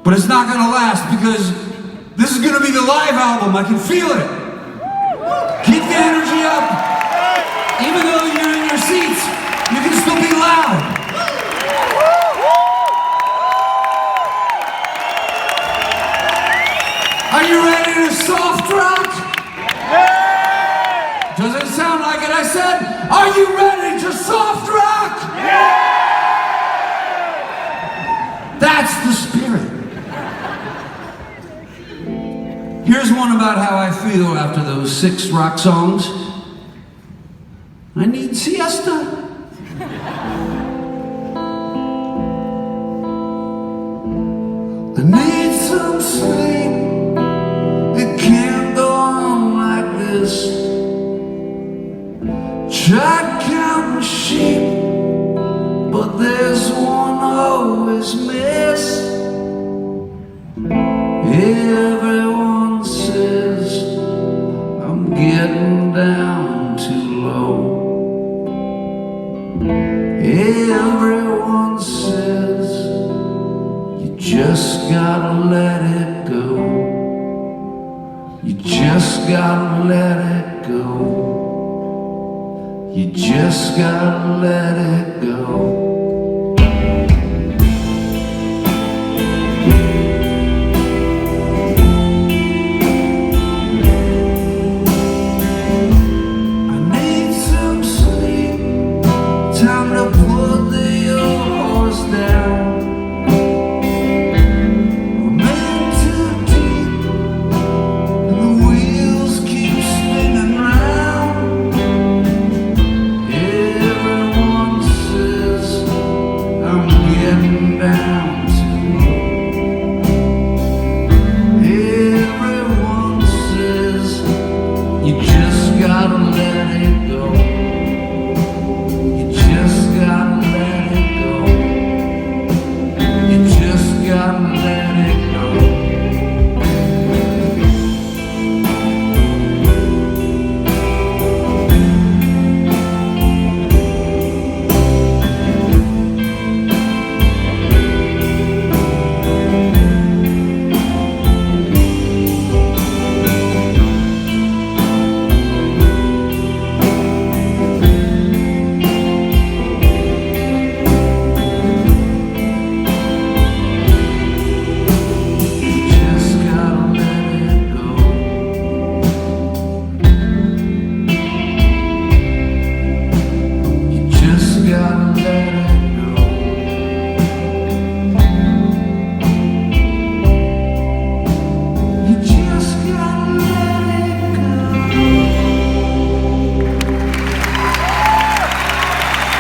But it's not gonna last because this is gonna be the live album. I can feel it. Keep the energy up. Even though you're in your seats, you can still be loud. Are you ready to soft rock? Doesn't sound like it. I said, are you ready to soft rock? That's the spirit. Here's one about how I feel after those 6 rock songs. I need siesta. I need some sleep. It can't go on like this. Try counting sheep, but there's one always miss. Everyone says I'm getting down too low. Everyone says you just gotta let it go. You just gotta let it go. You just gotta let it go. Time to put the old horse down. I'm in too deep, and the wheels keep spinning round. Everyone says I'm getting down too low. Everyone says you just gotta let it go. Just gotta let it go. You just gotta let it go.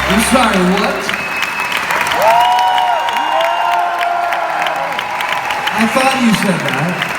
I'm sorry, what? I thought you said that.